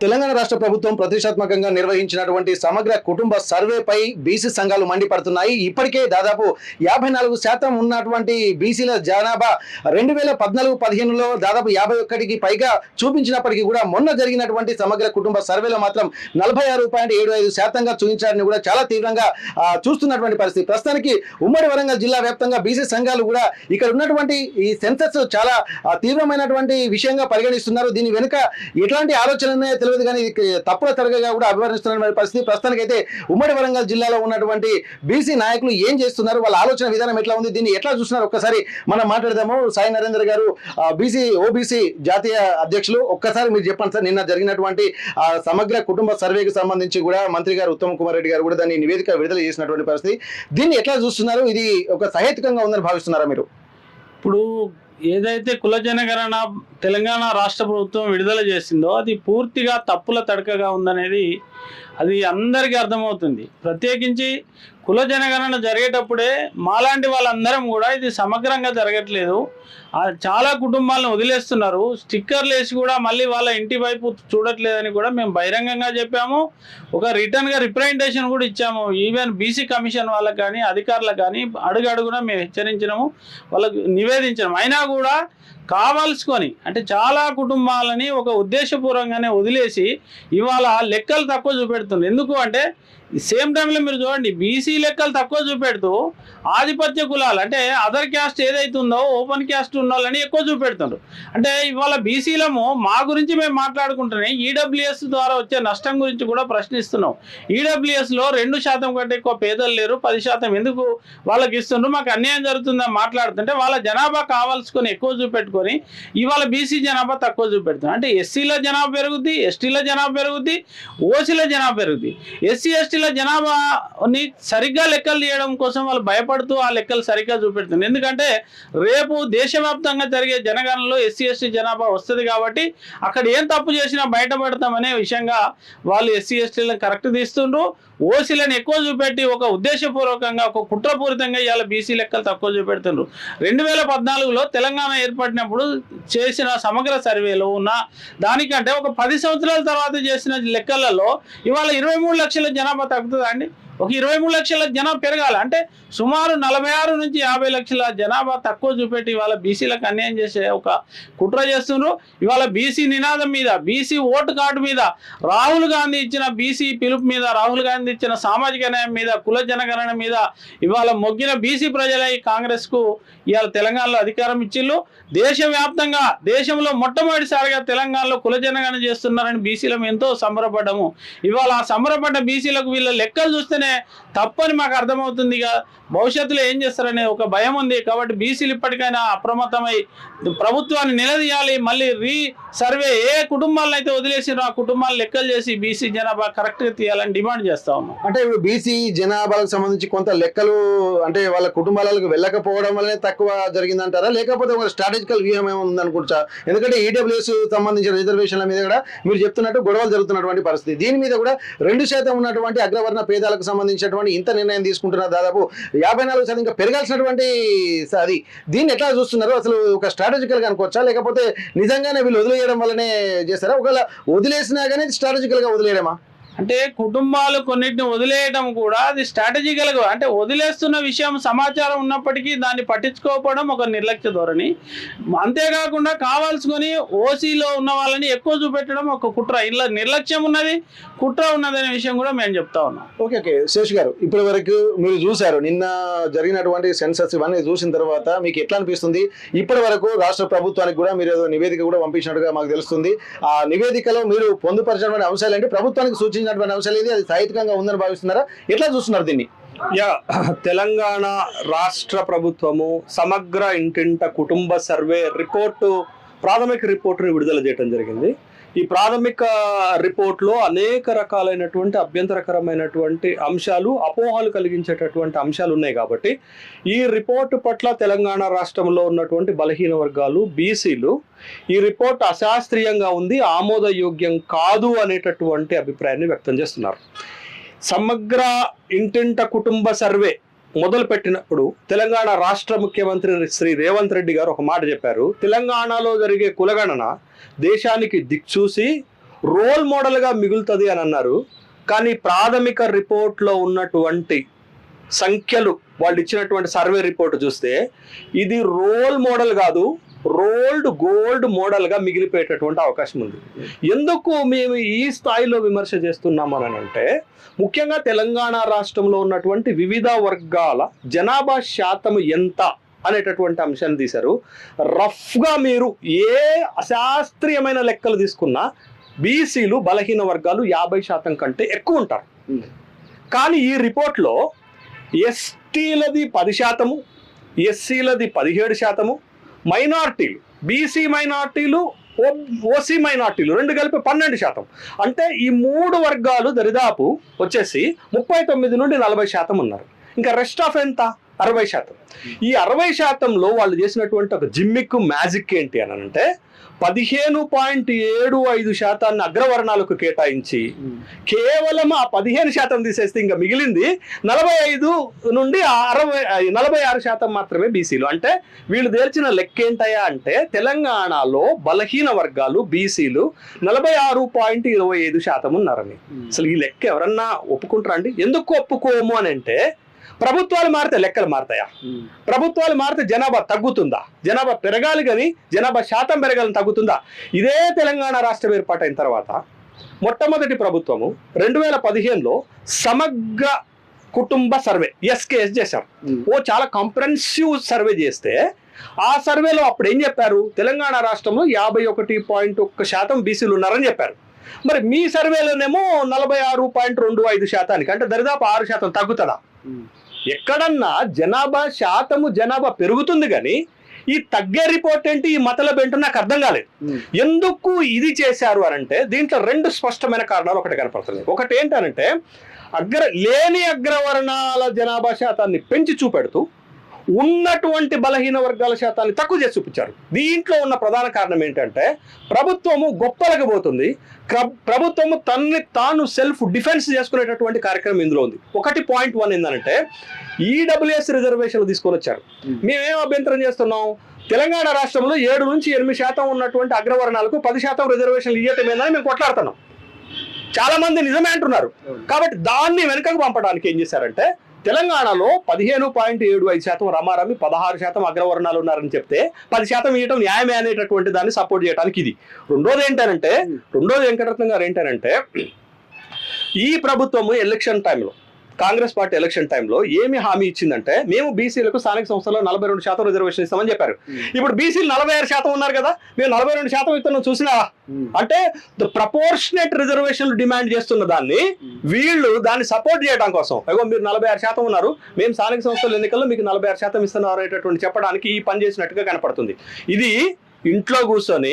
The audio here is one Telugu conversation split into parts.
తెలంగాణ రాష్ట్ర ప్రభుత్వం ప్రతిష్టాత్మకంగా నిర్వహించినటువంటి సమగ్ర కుటుంబ సర్వేపై బీసీ సంఘాలు మండిపడుతున్నాయి. ఇప్పటికే దాదాపు 54% ఉన్నటువంటి బీసీల జనాభా 2014-15లో దాదాపు 51కి పైగా చూపించినప్పటికీ కూడా మొన్న జరిగినటువంటి సమగ్ర కుటుంబ సర్వేలో మాత్రం 46.75%గా చూపించారని కూడా చాలా తీవ్రంగా చూస్తున్నటువంటి పరిస్థితి. ప్రస్తుతానికి ఉమ్మడి వరంగల్ జిల్లా వ్యాప్తంగా బీసీ సంఘాలు కూడా ఇక్కడ ఉన్నటువంటి ఈ సెన్సస్ చాలా తీవ్రమైనటువంటి విషయంగా పరిగణిస్తున్నారు. దీని వెనుక ఎట్లాంటి ఆలోచనలు తెలియదు కానీ తప్పుల తరగగా కూడా అభివర్ణిస్తున్న పరిస్థితి. ప్రస్తుతానికైతే ఉమ్మడి వరంగల్ జిల్లాలో ఉన్నటువంటి బీసీ నాయకులు ఏం చేస్తున్నారు, వాళ్ళ ఆలోచన విధానం ఎట్లా ఉంది, దీన్ని ఎట్లా చూస్తున్నారు ఒక్కసారి మనం మాట్లాడదాము. సాయి నరేందర్ గారు ఓబీసీ జాతీయ అధ్యక్షులు, ఒక్కసారి మీరు చెప్పండి సార్, నిన్న జరిగినటువంటి సమగ్ర కుటుంబ సర్వేకి సంబంధించి కూడా మంత్రి గారు ఉత్తమ్ కుమార్ రెడ్డి గారు కూడా దాన్ని నివేదిక విడుదల చేసినటువంటి పరిస్థితి. దీన్ని ఎట్లా చూస్తున్నారు, ఇది ఒక సహేతుకంగా ఉందని భావిస్తున్నారా మీరు? ఇప్పుడు ఏదైతే కుల జనగణన తెలంగాణ రాష్ట్ర ప్రభుత్వం విడుదల చేసిందో అది పూర్తిగా తప్పుల తడకగా ఉందనేది అది అందరికీ అర్థమవుతుంది. ప్రత్యేకించి కుల జనగణన జరిగేటప్పుడే మాలాంటి వాళ్ళందరం కూడా ఇది సమగ్రంగా జరగట్లేదు, చాలా కుటుంబాలను వదిలేస్తున్నారు, స్టిక్కర్లు వేసి కూడా మళ్ళీ వాళ్ళ ఇంటి వైపు చూడట్లేదని కూడా మేము బహిరంగంగా చెప్పాము. ఒక రిటర్న్గా రిప్రజెంటేషన్ కూడా ఇచ్చాము. ఈవెన్ బీసీ కమిషన్ వాళ్ళకి కానీ అధికారులకు కానీ అడుగడుగునా మేము హెచ్చరించినాము, వాళ్ళకు నివేదించినాము. అయినా కూడా కావాల్సుకొని అంటే చాలా కుటుంబాలని ఒక ఉద్దేశపూర్వకంగానే వదిలేసి ఇవాళ లెక్కలు తక్కువ చూపెడుతుంది. ఎందుకు అంటే సేమ్ టైంలో మీరు చూడండి, బీసీ లెక్కలు తక్కువ చూపెడుతూ ఆధిపత్య కులాలు అంటే అదర్ క్యాస్ట్ ఏదైతుందో ఓపెన్ క్యాస్ట్ ఉన్న వాళ్ళని ఎక్కువ చూపెడుతుండ్రు. అంటే ఇవాళ బీసీలము మా గురించి మేము మాట్లాడుకుంటూనే ఈడబ్ల్యూఎస్ ద్వారా వచ్చే నష్టం గురించి కూడా ప్రశ్నిస్తున్నాం. ఈడబ్ల్యూఎస్లో 2% కంటే ఎక్కువ పేదలు లేరు, 10% ఎందుకు వాళ్ళకి ఇస్తుండ్రు, మాకు అన్యాయం జరుగుతుందని మాట్లాడుతుంటే వాళ్ళ జనాభా కావాల్సుకొని ఎక్కువ చూపెట్టుకొని ఇవాళ బీసీ జనాభా తక్కువ చూపెడుతుంది. అంటే ఎస్సీల జనాభా పెరుగుద్ది, ఎస్టీల జనాభా పెరుగుద్ది, ఓసీల జనాభా పెరుగుద్ది. ఎస్సీ ఎస్టీల జనాభాని సరిగ్గా లెక్కలు తీయడం కోసం వాళ్ళు భయపడుతూ ఆ లెక్కలు సరిగ్గా చూపెడుతుంది. ఎందుకంటే రేపు దేశవ్యాప్తంగా జరిగే జనగణనలో ఎస్సీ ఎస్టీ జనాభా వస్తుంది కాబట్టి అక్కడ ఏం తప్పు చేసినా బయటపడతామనే విషయంగా వాళ్ళు ఎస్సీ ఎస్టీలను కరెక్ట్ తీస్తుండ్రు. ఓసీలను ఎక్కువ చూపెట్టి ఒక ఉద్దేశపూర్వకంగా ఒక కుట్రపూరితంగా ఇవాళ బీసీ లెక్కలు తక్కువ చూపెడుతుండ్రు. 2014లో తెలంగాణ ఏర్పడినప్పుడు చేసిన సమగ్ర సర్వేలో ఉన్న దానికంటే ఒక 10 సంవత్సరాల తర్వాత చేసిన లెక్కలలో ఇవాళ 23 లక్షల జనాభా తగ్గుతుందా అండి? ఒక 23 లక్షల జనాభా పెరగాలి అంటే సుమారు 46 నుంచి 50 లక్షల జనాభా తక్కువ చూపెట్టి ఇవాళ బీసీలకు అన్యాయం చేసే ఒక కుట్ర చేస్తున్నారు. ఇవాళ బీసీ నినాదం మీద, బీసీ ఓటు కార్డు మీద, రాహుల్ గాంధీ ఇచ్చిన బీసీ పిలుపు మీద, రాహుల్ గాంధీ ఇచ్చిన సామాజిక న్యాయం మీద, కుల జనగణన మీద ఇవాళ మొగ్గిన బీసీ ప్రజలై కాంగ్రెస్కు ఇవాళ తెలంగాణలో అధికారం ఇచ్చిళ్ళు. దేశవ్యాప్తంగా దేశంలో మొట్టమొదటిసారిగా తెలంగాణలో కుల జనగణన చేస్తున్నారని బీసీలం ఎంతో సంబరపడ్డాము. ఇవాళ ఆ సంబరపడ్డ బీసీలకు వీళ్ళ లెక్కలు చూస్తేనే తప్పని మాకు అర్థమవుతుందిగా. భవిష్యత్తులో ఏం చేస్తారనే ఒక భయం ఉంది. కాబట్టి బీసీలు ఇప్పటికైనా అప్రమత్తమై ప్రభుత్వాన్ని నిలదీయాలి. మళ్ళీ సర్వే ఏ కుటుంబాలను అయితే వదిలేసినో ఆ కుటుంబాలను లెక్కలు చేసి బీసీ జనాభా కరెక్ట్గా తీయాలని డిమాండ్ చేస్తా ఉన్నాం. అంటే ఇప్పుడు బీసీ జనాభాలకు సంబంధించి కొంత లెక్కలు అంటే వాళ్ళ కుటుంబాలకు వెళ్ళకపోవడం వల్లనే తక్కువ జరిగిందంటారా, లేకపోతే ఒక స్ట్రాటజికల్ వ్యూహం ఏమో ఉందనుకుంటా? ఎందుకంటే ఈడబ్ల్యూఎస్ సంబంధించిన రిజర్వేషన్ల మీద కూడా మీరు చెప్తున్నట్టు గొడవలు జరుగుతున్నటువంటి పరిస్థితి. దీని మీద కూడా 2% ఉన్నటువంటి అగ్రవర్ణ పేదాలకు సంబంధించినటువంటి ఇంత నిర్ణయం తీసుకుంటున్నారు. దాదాపు 54% ఇంకా పెరగాల్సినటువంటి అది. దీన్ని ఎట్లా చూస్తున్నారు? అసలు ఒక స్ట్రాటజికల్ గా అనుకోవచ్చా, లేకపోతే నిజంగానే వీళ్ళు వదిలేయడం వల్లనే చేస్తారా? ఒకవేళ వదిలేసినా కానీ స్ట్రాటజికల్ గా వదిలేయడమా? అంటే కుటుంబాలు కొన్నిటిని వదిలేయడం కూడా అది స్ట్రాటజికల్గా అంటే వదిలేస్తున్న విషయం సమాచారం ఉన్నప్పటికీ దాన్ని పట్టించుకోకపోవడం ఒక నిర్లక్ష్య ధోరణి. అంతేకాకుండా కావాల్సుకొని ఓసీలో ఉన్న వాళ్ళని ఎక్కువ చూపెట్టడం ఒక కుట్ర. ఇలా నిర్లక్ష్యం ఉన్నది, కుట్ర ఉన్నదనే విషయం కూడా మేము చెప్తా ఉన్నాం. ఓకే శేష్ గారు, ఇప్పటి వరకు మీరు చూశారు నిన్న జరిగినటువంటి సెన్సస్ ఇవన్నీ చూసిన తర్వాత మీకు ఎట్లా అనిపిస్తుంది? ఇప్పటి వరకు రాష్ట్ర ప్రభుత్వానికి కూడా మీరు ఏదో నివేదిక కూడా పంపించినట్టుగా మాకు తెలుస్తుంది. ఆ నివేదికలో మీరు పొందుపరిచినటువంటి అంశాలు ఏంటి, ప్రభుత్వానికి సూచించిన అంశాలు ఏది, అది సాహిత్యంగా ఉందని భావిస్తున్నారా, ఎట్లా చూస్తున్నారు దీన్ని? తెలంగాణ రాష్ట్ర ప్రభుత్వము సమగ్ర ఇంటింట కుటుంబ సర్వే ప్రాథమిక రిపోర్టును విడుదల చేయడం జరిగింది. ఈ ప్రాథమిక రిపోర్ట్లో అనేక రకాలైనటువంటి అభ్యంతరకరమైనటువంటి అంశాలు, అపోహలు కలిగించేటటువంటి అంశాలు ఉన్నాయి. కాబట్టి ఈ రిపోర్టు పట్ల తెలంగాణ రాష్ట్రంలో ఉన్నటువంటి బలహీన వర్గాలు, బీసీలు ఈ రిపోర్ట్ అశాస్త్రీయంగా ఉంది, ఆమోదయోగ్యం కాదు అనేటటువంటి అభిప్రాయాన్ని వ్యక్తం చేస్తున్నారు. సమగ్ర ఇంటింట కుటుంబ సర్వే మొదలుపెట్టినప్పుడు తెలంగాణ రాష్ట్ర ముఖ్యమంత్రి శ్రీ రేవంత్ రెడ్డి గారు ఒక మాట చెప్పారు. తెలంగాణలో జరిగే కులగణన దేశానికి దిక్చూసి రోల్ మోడల్గా మిగులుతుంది అని అన్నారు. కానీ ప్రాథమిక రిపోర్ట్లో ఉన్నటువంటి సంఖ్యలు, వాళ్ళు ఇచ్చినటువంటి సర్వే రిపోర్ట్ చూస్తే ఇది రోల్ మోడల్ కాదు, రోల్డ్ గోల్డ్ మోడల్గా మిగిలిపోయేటటువంటి అవకాశం ఉంది. ఎందుకు మేము ఈ స్థాయిలో విమర్శ చేస్తున్నామని అంటే, ముఖ్యంగా తెలంగాణ రాష్ట్రంలో ఉన్నటువంటి వివిధ వర్గాల జనాభా శాతం ఎంత అనేటటువంటి అంశాన్ని తీశారు. రఫ్గా మీరు ఏ అశాస్త్రీయమైన లెక్కలు తీసుకున్నా బీసీలు, బలహీన వర్గాలు 50% కంటే ఎక్కువ ఉంటారు. కానీ ఈ రిపోర్ట్లో ఎస్టీలది 10%, ఎస్సీలది 17%, మైనార్టీలు, బీసీ మైనార్టీలు, ఓసీ మైనార్టీలు రెండు కలిపి 12%. అంటే ఈ 3 వర్గాలు దరిదాపు వచ్చేసి 39 నుండి 40% ఉన్నారు. ఇంకా రెస్ట్ ఆఫ్ ఎంత? 60%. ఈ 60%లో వాళ్ళు చేసినటువంటి ఒక జిమ్మిక్ మ్యాజిక్ ఏంటి అని అంటే, 15.75% అగ్రవర్ణాలకు కేటాయించి కేవలం ఆ 15% తీసేస్తే ఇంకా మిగిలింది 45 నుండి 46% మాత్రమే బీసీలు. అంటే వీళ్ళు తేల్చిన లెక్క ఏంటయ్యా అంటే, తెలంగాణలో బలహీన వర్గాలు బీసీలు 46.25% ఉన్నారని. అసలు ఈ లెక్క ఎవరన్నా ఒప్పుకుంటారా అండి? ఎందుకు ఒప్పుకోము అని అంటే, ప్రభుత్వాలు మారితే లెక్కలు మారుతాయా? ప్రభుత్వాలు మారితే జనాభా తగ్గుతుందా? జనాభా పెరగాలి కానీ జనాభా శాతం పెరగాలని తగ్గుతుందా? ఇదే తెలంగాణ రాష్ట్రం ఏర్పాటైన తర్వాత మొట్టమొదటి ప్రభుత్వము 2015లో సమగ్ర కుటుంబ సర్వే SKS చేశారు. చాలా కాంప్రహెన్సివ్ సర్వే చేస్తే ఆ సర్వేలో అప్పుడు ఏం చెప్పారు? తెలంగాణ రాష్ట్రంలో 51.1% బీసీలు ఉన్నారని చెప్పారు. మరి మీ సర్వేలోనేమో 46.25%, అంటే దరిదాపు 6% తగ్గుతుందా? ఎక్కడన్నా జనాభా పెరుగుతుంది కానీ ఈ తగ్గే రిపోర్ట్ ఏంటి, ఈ మతలబ్ ఏంటో నాకు అర్థం కాలేదు. ఎందుకు ఇది చేశారు అని అంటే, దీంట్లో 2 స్పష్టమైన కారణాలు ఒకటి కనపడుతుంది. ఒకటి ఏంటనంటే, లేని అగ్రవర్ణాల జనాభా శాతాన్ని పెంచి చూపెడుతూ ఉన్నటువంటి బలహీన వర్గాల శాతాన్ని తక్కువ చేసి చూపించారు. దీంట్లో ఉన్న ప్రధాన కారణం ఏంటంటే, ప్రభుత్వము గొప్పలకు పోతుంది, ప్రభుత్వము తనని తాను సెల్ఫ్ డిఫెన్స్ చేసుకునేటటువంటి కార్యక్రమం ఇందులో ఉంది. 1.1 ఏంటంటే, EWS రిజర్వేషన్లు తీసుకొని వచ్చారు. మేమేం అభ్యంతరం చేస్తున్నాం? తెలంగాణ రాష్ట్రంలో 7 నుంచి 8% ఉన్నటువంటి అగ్రవర్ణాలకు 10% రిజర్వేషన్లు ఇవ్వటం ఏందని మేము కొట్లాడుతున్నాం. చాలా మంది నిజమే అంటున్నారు. కాబట్టి దాన్ని వెనుకకు పంపడానికి ఏం చేశారంటే, తెలంగాణలో 15.75% రమారమి 16% అగ్రవర్ణాలు ఉన్నారని చెప్తే 10% ఇవ్వటం న్యాయమే అనేటటువంటి దాన్ని సపోర్ట్ చేయడానికి ఇది. రెండోది వెంకటరత్నం గారు ఏంటంటే, ఈ ప్రభుత్వము ఎలక్షన్ టైంలో, కాంగ్రెస్ పార్టీ ఎలక్షన్ టైంలో ఏమి హామీ ఇచ్చిందంటే, మేము బీసీలకు స్థానిక సంస్థల్లో 42% రిజర్వేషన్ ఇస్తామని చెప్పారు. ఇప్పుడు బీసీలు 46% ఉన్నారు కదా, మేము 42% ఇస్తున్నాం చూసినా. అంటే ప్రపోర్షనేట్ రిజర్వేషన్లు డిమాండ్ చేస్తున్న దాన్ని వీళ్ళు దాన్ని సపోర్ట్ చేయడం కోసం, అగో మీరు 46% ఉన్నారు, మేము స్థానిక సంస్థల ఎన్నికల్లో మీకు 46% ఇస్తున్నారు అనేటటువంటి చెప్పడానికి ఈ పని చేసినట్టుగా కనపడుతుంది. ఇది ఇంట్లో కూర్చొని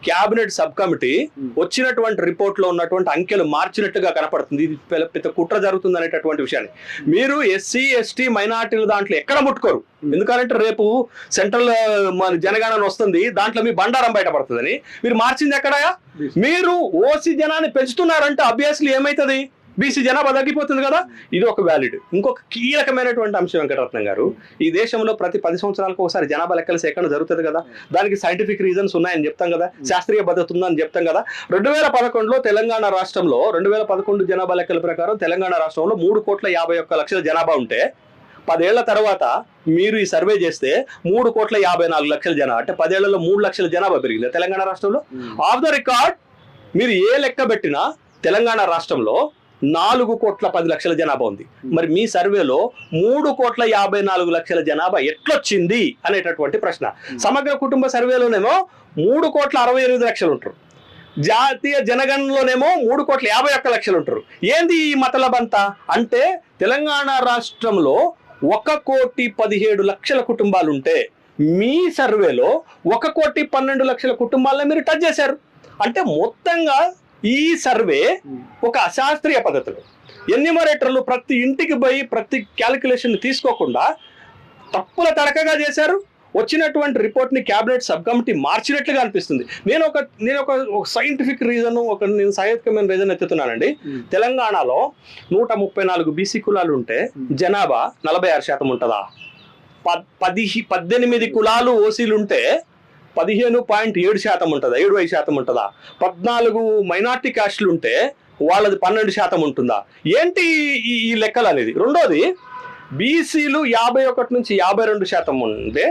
క్యాబినెట్ సబ్ కమిటీ వచ్చినటువంటి రిపోర్ట్ లో ఉన్నటువంటి అంకెలు మార్చినట్టుగా కనపడుతుంది. ఇది పెద్ద కుట్ర జరుగుతుంది అనేటటువంటి విషయాన్ని మీరు SC ST మైనార్టీలు దాంట్లో ఎక్కడ ముట్టుకోరు. ఎందుకంటే రేపు సెంట్రల్ జనగణన వస్తుంది, దాంట్లో మీ బండారం బయటపడుతుందని. మీరు మార్చింది ఎక్కడయా? మీరు ఓసీ జనాన్ని పెంచుతున్నారంటే అబ్వియస్లీ ఏమైతుంది? బీసీ జనాభా తగ్గిపోతుంది కదా. ఇది ఒక వ్యాలిడ్. ఇంకొక కీలకమైనటువంటి అంశం వెంకటరత్నం గారు, ఈ దేశంలో ప్రతి 10 సంవత్సరాలకు ఒకసారి జనాభా లెక్కల సేకరణ జరుగుతుంది కదా. దానికి సైంటిఫిక్ రీజన్స్ ఉన్నాయని చెప్తాం కదా, శాస్త్రీయ పద్ధతి ఉందని చెప్తాం కదా. 2011లో తెలంగాణ రాష్ట్రంలో 2011 జనాభా లెక్కల ప్రకారం తెలంగాణ రాష్ట్రంలో 3,51,00,000 జనాభా ఉంటే 10 ఏళ్ల తర్వాత మీరు ఈ సర్వే చేస్తే 3,54,00,000 జనాభా, అంటే 10 ఏళ్లలో 3 లక్షల జనాభా పెరిగింది తెలంగాణ రాష్ట్రంలో. ఆఫ్ ద రికార్డ్ మీరు ఏ లెక్క పెట్టినా తెలంగాణ రాష్ట్రంలో 4,10,00,000 జనాభా ఉంది. మరి మీ సర్వేలో 3,54,00,000 జనాభా ఎట్లొచ్చింది అనేటటువంటి ప్రశ్న. సమగ్ర కుటుంబ సర్వేలోనేమో 3,68,00,000 ఉంటారు, జాతీయ జనగణనలోనేమో 3,51,00,000 ఉంటారు. ఏంది ఈ మతలబంతా అంటే, తెలంగాణ రాష్ట్రంలో 1,17,00,000 కుటుంబాలు ఉంటే మీ సర్వేలో 1,12,00,000 కుటుంబాలను మీరు టచ్ చేశారు. అంటే మొత్తంగా ఈ సర్వే ఒక అశాస్త్రీయ పద్ధతిలో ఎన్యూమరేటర్లు ప్రతి ఇంటికి పోయి ప్రతి క్యాలిక్యులేషన్ తీసుకోకుండా తప్పుల తడకగా చేశారు. వచ్చినటువంటి రిపోర్ట్ ని క్యాబినెట్ సబ్ కమిటీ మార్చినట్లుగా అనిపిస్తుంది. నేను ఒక సైంటిఫిక్ రీజన్, నేను సహేతుకమైన రీజన్ ఎత్తుతున్నానండి. తెలంగాణలో 134 బీసీ కులాలు ఉంటే జనాభా 46% ఉంటుందా? 18 కులాలు ఓసీలు ఉంటే 15.7% ఉంటుందా, 7-5% ఉంటుందా? 14 మైనార్టీ క్యాస్టులు ఉంటే వాళ్ళది 12% ఉంటుందా? ఏంటి ఈ లెక్కలు అనేది? రెండోది, బీసీలు 51 నుంచి 52% ఉంటే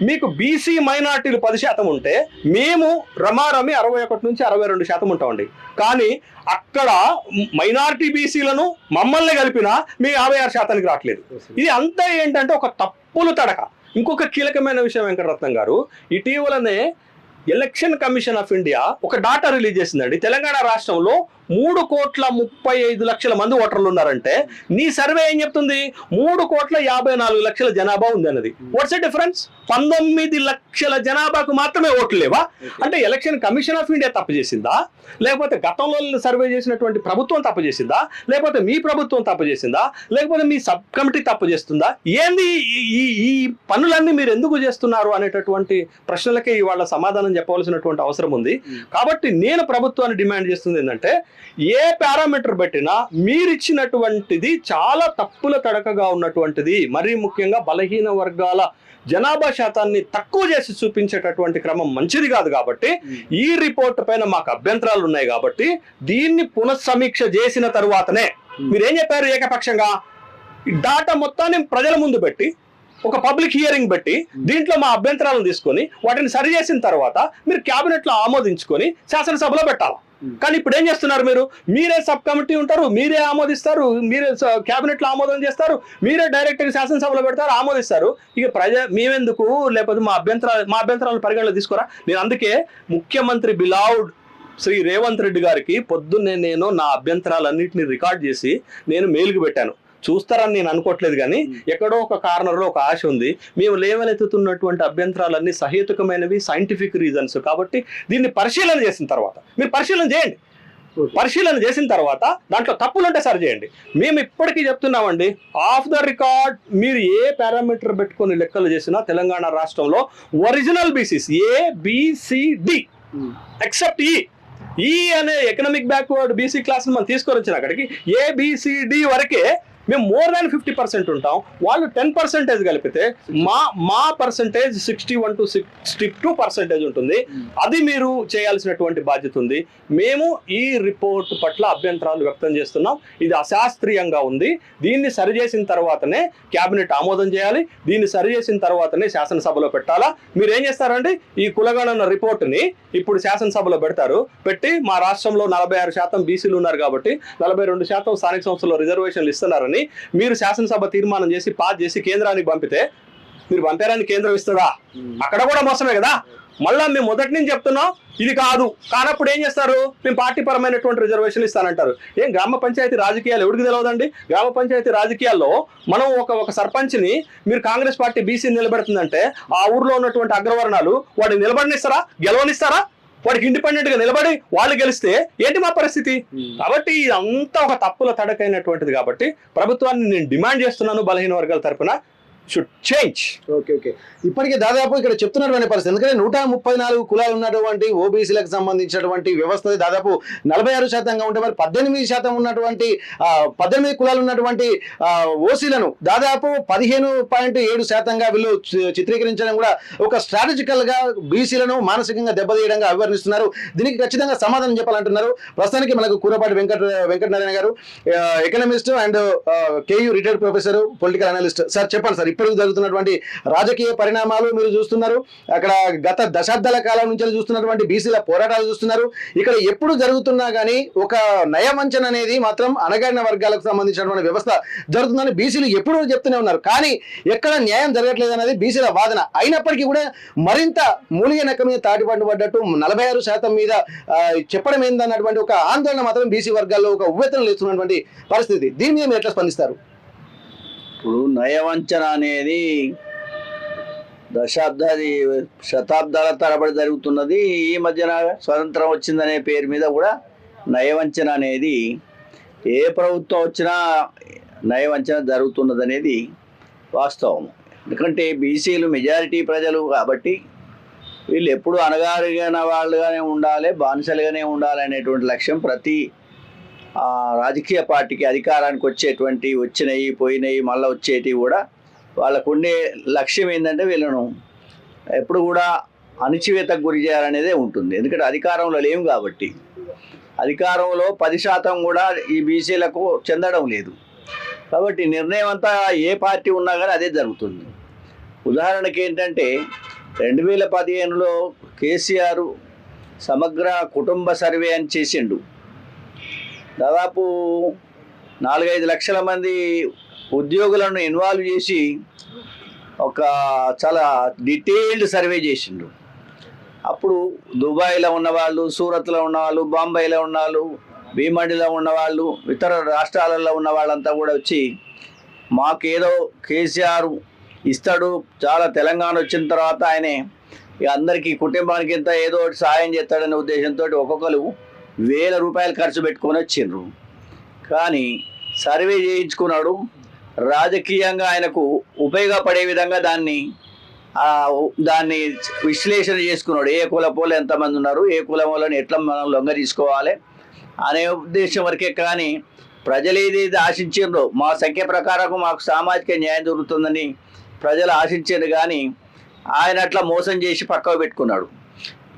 మీకు బీసీ మైనార్టీలు 10% ఉంటే మేము రమారమి 61 నుంచి 62% ఉంటామండి. కానీ అక్కడ మైనార్టీ బీసీలను మమ్మల్ని కలిపినా మీ 56%కి రావట్లేదు. ఇది అంతా ఏంటంటే ఒక తప్పులు తడక. ఇంకొక కీలకమైన విషయం వెంకటరత్నం గారు, ఇటీవలనే ఎలక్షన్ కమిషన్ ఆఫ్ ఇండియా ఒక డాటా రిలీజ్ చేసిందండి. తెలంగాణ రాష్ట్రంలో 3,35,00,000 మంది ఓటర్లు ఉన్నారంటే నీ సర్వే ఏం చెప్తుంది? 3,54,00,000 జనాభా ఉంది అన్నది. What's the difference? 19 లక్షల జనాభాకు మాత్రమే ఓట్లు లేవా? అంటే ఎలక్షన్ కమిషన్ ఆఫ్ ఇండియా తప్పు చేసిందా, లేకపోతే గతంలో సర్వే చేసినటువంటి ప్రభుత్వం తప్పు చేసిందా, లేకపోతే మీ ప్రభుత్వం తప్పు చేసిందా, లేకపోతే మీ సబ్ కమిటీ తప్పు చేస్తుందా? ఏంది ఈ పనులన్నీ మీరు ఎందుకు చేస్తున్నారు అనేటటువంటి ప్రశ్నలకే ఇవాళ సమాధానం చెప్పవలసినటువంటి అవసరం ఉంది. కాబట్టి నేను ప్రభుత్వాన్ని డిమాండ్ చేస్తుంది ఏంటంటే, ఏ పారామీటర్ పెట్టినా మీరిచ్చినటువంటిది చాలా తప్పుల తడకగా ఉన్నటువంటిది, మరీ ముఖ్యంగా బలహీన వర్గాల జనాభా శాతాన్ని తక్కువ చేసి చూపించేటటువంటి క్రమం మంచిది కాదు. కాబట్టి ఈ రిపోర్ట్ పైన మాకు అభ్యంతరాలు ఉన్నాయి. కాబట్టి దీన్ని పునఃసమీక్ష చేసిన తరువాతనే మీరేం చెప్పారు? ఏకపక్షంగా డాటా మొత్తాన్ని ప్రజల ముందు పెట్టి ఒక పబ్లిక్ హియరింగ్ పెట్టి దీంట్లో మా అభ్యంతరాలను తీసుకొని వాటిని సరి చేసిన తర్వాత మీరు క్యాబినెట్లో ఆమోదించుకొని శాసనసభలో పెట్టాలి. కానీ ఇప్పుడు ఏం చేస్తున్నారు? మీరే సబ్ కమిటీ ఉంటారు, మీరే ఆమోదిస్తారు, మీరే క్యాబినెట్లో ఆమోదం చేస్తారు, మీరే డైరెక్ట్గా శాసనసభలో పెడతారు, ఆమోదిస్తారు. ఇక మేమెందుకు, లేకపోతే మా అభ్యంతరాలను పరిగణలో తీసుకోరా? నేను అందుకే ముఖ్యమంత్రి బిలావుడ్ శ్రీ రేవంత్ రెడ్డి గారికి పొద్దున్నే నేను నా అభ్యంతరాలన్నింటినీ రికార్డ్ చేసి నేను మెయిల్కి పెట్టాను. చూస్తారని నేను అనుకోవట్లేదు, కానీ ఎక్కడో ఒక కార్నర్లో ఒక ఆశ ఉంది. మేము లేవనెత్తుతున్నటువంటి అభ్యంతరాలన్నీ సహేతుకమైనవి, సైంటిఫిక్ రీజన్స్. కాబట్టి దీన్ని పరిశీలన చేసిన తర్వాత మీరు పరిశీలన చేయండి. పరిశీలన చేసిన తర్వాత దాంట్లో తప్పులుంటే సరి చేయండి. మేము ఇప్పటికీ చెప్తున్నామండి, ఆఫ్ ద రికార్డ్ మీరు ఏ పారామీటర్ పెట్టుకొని లెక్కలు చేసినా తెలంగాణ రాష్ట్రంలో ఒరిజినల్ బీసీస్ ABCD ఎక్సెప్ట్ ఈ అనే ఎకనామిక్ బ్యాక్వర్డ్ బీసీ క్లాస్ మనం తీసుకొని వచ్చిన అక్కడికి ABCD వరకే మేము మోర్ దాన్ 50% ఉంటాం. వాళ్ళు 10% కలిపితే మా పర్సంటేజ్ 61 to 62% ఉంటుంది. అది మీరు చేయాల్సినటువంటి బాధ్యత ఉంది. మేము ఈ రిపోర్ట్ పట్ల అభ్యంతరాలు వ్యక్తం చేస్తున్నాం. ఇది అశాస్త్రీయంగా ఉంది. దీన్ని సరిచేసిన తర్వాతనే క్యాబినెట్ ఆమోదం చేయాలి. దీన్ని సరిచేసిన తర్వాతనే శాసనసభలో పెట్టాలా? మీరు ఏం చేస్తారండి? ఈ కులగణన రిపోర్ట్ని ఇప్పుడు శాసనసభలో పెట్టి మా రాష్ట్రంలో 46% బీసీలు ఉన్నారు కాబట్టి 42% స్థానిక సంస్థల్లో రిజర్వేషన్లు ఇస్తున్నారని మీరు శాసనసభ తీర్మానం చేసి పాస్ చేసి కేంద్రానికి పంపితే, మీరు పంపారని కేంద్రం ఇస్తుందా? అక్కడ కూడా మోసమే కదా. మళ్ళా మేము మొదటి నుంచి చెప్తున్నాం ఇది కానప్పుడు ఏం చేస్తారు? మేము పార్టీ పరమైనటువంటి రిజర్వేషన్లు ఇస్తానంటారు. గ్రామ పంచాయతీ రాజకీయాలు ఎవరికి తెలియదండి? గ్రామ పంచాయతీ రాజకీయాల్లో మనం ఒక సర్పంచ్ని మీరు కాంగ్రెస్ పార్టీ బీసీ నిలబెడుతుందంటే ఆ ఊర్లో ఉన్నటువంటి అగ్రవర్ణాలు వాడిని నిలబడినిస్తారా? గెలవనిస్తారా? వాడికి ఇండిపెండెంట్ గా నిలబడి వాళ్ళు గెలిస్తే ఏంటి మా పరిస్థితి? కాబట్టి ఇదంతా ఒక తప్పుల తడకైనటువంటిది. కాబట్టి ప్రభుత్వాన్ని నేను డిమాండ్ చేస్తున్నాను, బలహీన వర్గాల తరఫున షుడ్ చేంజ్. ఓకే. ఇప్పటికే దాదాపు ఇక్కడ చెప్తున్నటువంటి పరిస్థితి, ఎందుకంటే 134 కులాలు ఉన్నటువంటి ఓబీసీలకు సంబంధించినటువంటి వ్యవస్థ దాదాపు 46% ఉంటే, మరి 18% ఉన్నటువంటి 18 కులాలు ఉన్నటువంటి ఓసీలను దాదాపు 15.7%గా వీళ్ళు చిత్రీకరించడం కూడా ఒక స్ట్రాటజికల్ గా బీసీలను మానసికంగా దెబ్బతీయడంగా అభివర్ణిస్తున్నారు. దీనికి ఖచ్చితంగా సమాధానం చెప్పాలంటున్నారు. ప్రస్తుతానికి మనకు కూరపాటి వెంకటనారాయణ గారు, economist and KU retired professor, political analyst. Sir చెప్పండి సార్, ఇప్పుడు జరుగుతున్నటువంటి రాజకీయ పరిణామాలు మీరు చూస్తున్నారు, అక్కడ గత దశాబ్దాల కాలం నుంచి చూస్తున్నటువంటి బీసీల పోరాటాలు చూస్తున్నారు. ఇక్కడ ఎప్పుడు జరుగుతున్నా కానీ ఒక నయవంచన అనేది మాత్రం అణగారిన వర్గాలకు సంబంధించినటువంటి వ్యవస్థ జరుగుతుందని బీసీలు ఎప్పుడూ చెప్తూనే ఉన్నారు. కానీ ఎక్కడ న్యాయం జరగట్లేదు అనేది బీసీల వాదన. అయినప్పటికీ కూడా మరింత మూలిగ నెక్క మీద తాటిపండు పడ్డట్టు 46% మీద చెప్పడం ఏందన్నటువంటి ఒక ఆందోళన మాత్రం బీసీ వర్గాల్లో ఒక ఉవ్వెత్తనం లేస్తున్నటువంటి పరిస్థితి. దీని మీద మీరు ఎట్లా స్పందిస్తారు? ఇప్పుడు నయవంచన అనేది శతాబ్దాల తరబడి జరుగుతున్నది. ఈ మధ్యన స్వతంత్రం వచ్చిందనే పేరు మీద కూడా నయవంచన అనేది ఏ ప్రభుత్వం వచ్చినా నయవంచన జరుగుతున్నది అనేది వాస్తవం. ఎందుకంటే బీసీలు మెజారిటీ ప్రజలు కాబట్టి వీళ్ళు ఎప్పుడు అణగారిన వాళ్ళుగానే ఉండాలి, బానిసలుగానే ఉండాలి అనేటువంటి లక్ష్యం ప్రతి రాజకీయ పార్టీకి అధికారానికి వచ్చినవి పోయినవి మళ్ళీ వచ్చేటివి కూడా వాళ్ళకు ఉండే లక్ష్యం ఏంటంటే వీళ్ళను ఎప్పుడు కూడా అణిచివేతకు గురి చేయాలనేదే ఉంటుంది. ఎందుకంటే అధికారంలో లేవు కాబట్టి. అధికారంలో 10% కూడా ఈ బీసీలకు చెందడం లేదు కాబట్టి నిర్ణయం అంతా ఏ పార్టీ ఉన్నా కానీ అదే జరుగుతుంది. ఉదాహరణకి ఏంటంటే 2015లో కేసీఆర్ సమగ్ర కుటుంబ సర్వే అని చేసిండు. దాదాపు 4-5 లక్షల మంది ఉద్యోగులను ఇన్వాల్వ్ చేసి ఒక చాలా డీటెయిల్డ్ సర్వే చేసిండు. అప్పుడు దుబాయ్లో ఉన్నవాళ్ళు, సూరత్లో ఉన్నవాళ్ళు, బాంబేలో ఉన్నవాళ్ళు, భీమండిలో ఉన్నవాళ్ళు, ఇతర రాష్ట్రాలలో ఉన్న వాళ్ళంతా కూడా వచ్చి మాకేదో కేసీఆర్ ఇస్తాడు, చాలా తెలంగాణ వచ్చిన తర్వాత ఆయనే అందరికీ కుటుంబానికి ఇంత ఏదో ఒకటి సాయం చేస్తాడనే ఉద్దేశంతో ఒక్కొక్కరు 1000 రూపాయలు ఖర్చు పెట్టుకొని వచ్చిండ్రు. కానీ సర్వే చేయించుకున్నాడు. రాజకీయంగా ఆయనకు ఉపయోగపడే విధంగా దాన్ని విశ్లేషణ చేసుకున్నాడు. ఏ కులపోలు ఎంతమంది ఉన్నారు, ఏ కులం వాళ్ళని ఎట్లా మనం లొంగ తీసుకోవాలి అనే ఉద్దేశం వరకే. కానీ ప్రజలు ఏదైతే ఆశించారో మా సంఖ్య ప్రకారం మాకు సామాజిక న్యాయం దొరుకుతుందని ప్రజలు ఆశించారు. కానీ ఆయన అట్లా మోసం చేసి పక్కకు పెట్టుకున్నాడు.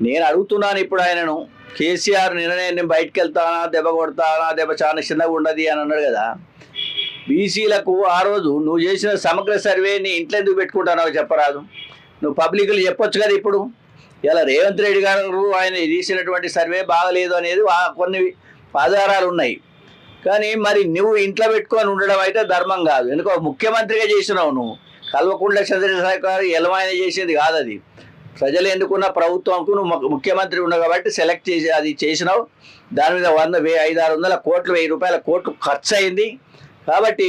నేను అడుగుతున్నాను ఇప్పుడు ఆయనను, కేసీఆర్ నిర్ణయాన్ని బయటకు వెళ్తానా, దెబ్బ కొడతానా, దెబ్బ చాలా చిన్నగా ఉండదు అని అన్నాడు కదా. బీసీలకు ఆ రోజు నువ్వు చేసిన సమగ్ర సర్వేని ఇంట్లో ఎందుకు పెట్టుకుంటానో చెప్పరాదు? నువ్వు పబ్లిక్లు చెప్పొచ్చు కదా. ఇప్పుడు ఇలా రేవంత్ రెడ్డి గారు ఆయన చేసినటువంటి సర్వే బాగలేదు అనేది కొన్ని ఆధారాలు ఉన్నాయి. కానీ మరి నువ్వు ఇంట్లో పెట్టుకొని ఉండడం అయితే ధర్మం కాదు. ఎందుకో ముఖ్యమంత్రిగా చేసినావు నువ్వు. కల్వకుంట్ల చంద్రశేఖర్ ఎలమైన చేసేది కాదు అది. ప్రజలు ఎన్నుకున్న ప్రభుత్వంకు నువ్వు ముఖ్యమంత్రి ఉన్నావు కాబట్టి సెలెక్ట్ చేసి అది చేసినావు. దాని మీద 500-600 కోట్లు, 1000 రూపాయల కోట్లు ఖర్చు అయింది. కాబట్టి